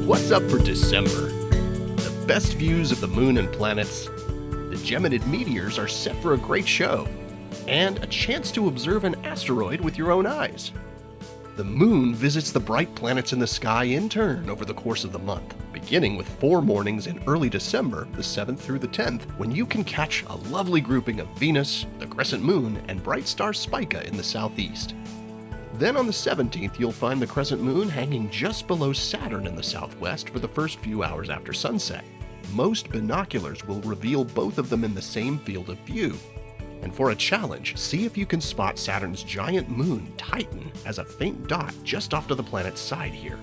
What's up for December? The best views of the moon and planets, the Geminid meteors are set for a great show, and a chance to observe an asteroid with your own eyes. The moon visits the bright planets in the sky in turn over the course of the month, beginning with 4 mornings in early December, the 7th through the 10th, when you can catch a lovely grouping of Venus, the crescent moon, and bright star Spica in the southeast. Then on the 17th, you'll find the crescent moon hanging just below Saturn in the southwest for the first few hours after sunset. Most binoculars will reveal both of them in the same field of view. And for a challenge, see if you can spot Saturn's giant moon, Titan, as a faint dot just off to the planet's side here.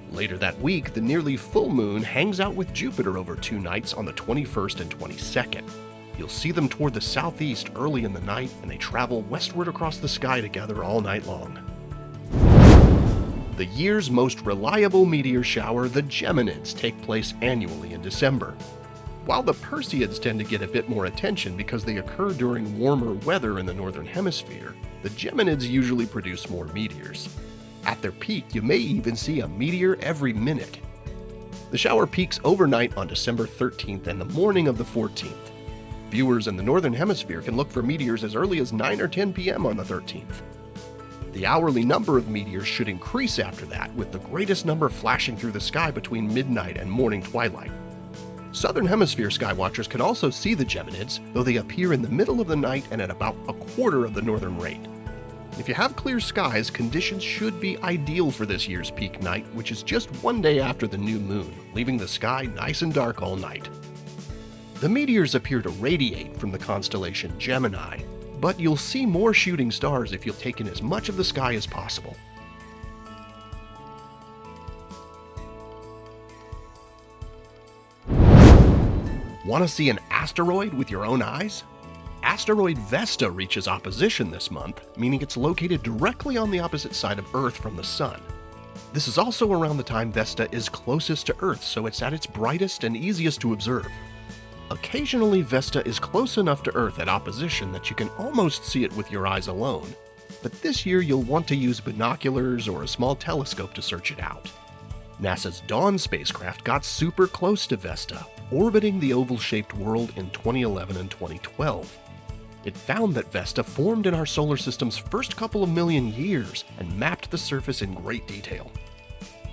Later that week, the nearly full moon hangs out with Jupiter over 2 nights on the 21st and 22nd. You'll see them toward the southeast early in the night, and they travel westward across the sky together all night long. The year's most reliable meteor shower, the Geminids, take place annually in December. While the Perseids tend to get a bit more attention because they occur during warmer weather in the northern hemisphere, the Geminids usually produce more meteors. At their peak, you may even see a meteor every minute. The shower peaks overnight on December 13th and the morning of the 14th. Viewers in the northern hemisphere can look for meteors as early as 9 or 10 p.m. on the 13th. The hourly number of meteors should increase after that, with the greatest number flashing through the sky between midnight and morning twilight. Southern hemisphere skywatchers can also see the Geminids, though they appear in the middle of the night and at about a quarter of the northern rate. If you have clear skies, conditions should be ideal for this year's peak night, which is just 1 day after the new moon, leaving the sky nice and dark all night. The meteors appear to radiate from the constellation Gemini, but you'll see more shooting stars if you'll take in as much of the sky as possible. Want to see an asteroid with your own eyes? Asteroid Vesta reaches opposition this month, meaning it's located directly on the opposite side of Earth from the Sun. This is also around the time Vesta is closest to Earth, so it's at its brightest and easiest to observe. Occasionally, Vesta is close enough to Earth at opposition that you can almost see it with your eyes alone, but this year you'll want to use binoculars or a small telescope to search it out. NASA's Dawn spacecraft got super close to Vesta, orbiting the oval-shaped world in 2011 and 2012. It found that Vesta formed in our solar system's first couple of million years and mapped the surface in great detail.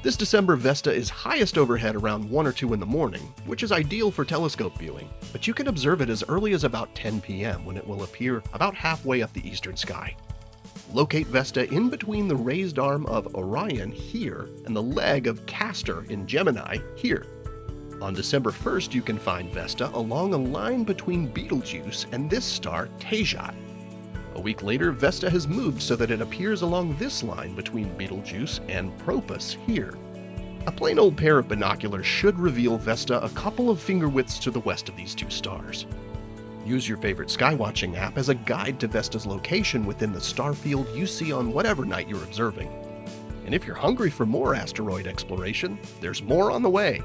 This December, Vesta is highest overhead around 1 or 2 in the morning, which is ideal for telescope viewing, but you can observe it as early as about 10 p.m. when it will appear about halfway up the eastern sky. Locate Vesta in between the raised arm of Orion here and the leg of Castor in Gemini here. On December 1st, you can find Vesta along a line between Betelgeuse and this star, Tejas. A week later, Vesta has moved so that it appears along this line between Betelgeuse and Propulsion here. A plain old pair of binoculars should reveal Vesta a couple of finger widths to the west of these 2 stars. Use your favorite Skywatching app as a guide to Vesta's location within the star field you see on whatever night you're observing. And if you're hungry for more asteroid exploration, there's more on the way.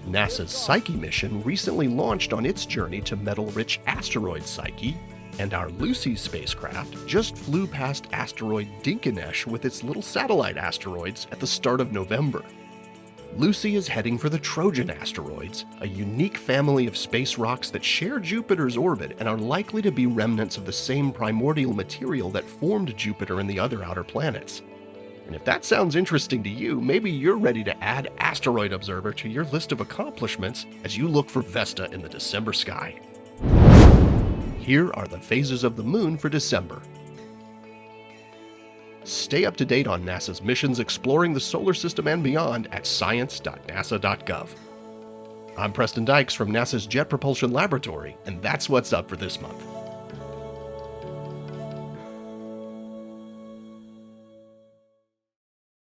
NASA's Psyche mission recently launched on its journey to metal-rich asteroid Psyche, and our Lucy spacecraft just flew past asteroid Dinkinesh with its little satellite asteroids at the start of November. Lucy is heading for the Trojan asteroids, a unique family of space rocks that share Jupiter's orbit and are likely to be remnants of the same primordial material that formed Jupiter and the other outer planets. And if that sounds interesting to you, maybe you're ready to add Asteroid Observer to your list of accomplishments as you look for Vesta in the December sky. Here are the phases of the moon for December. Stay up to date on NASA's missions exploring the solar system and beyond at science.nasa.gov. I'm Preston Dykes from NASA's Jet Propulsion Laboratory, and that's what's up for this month.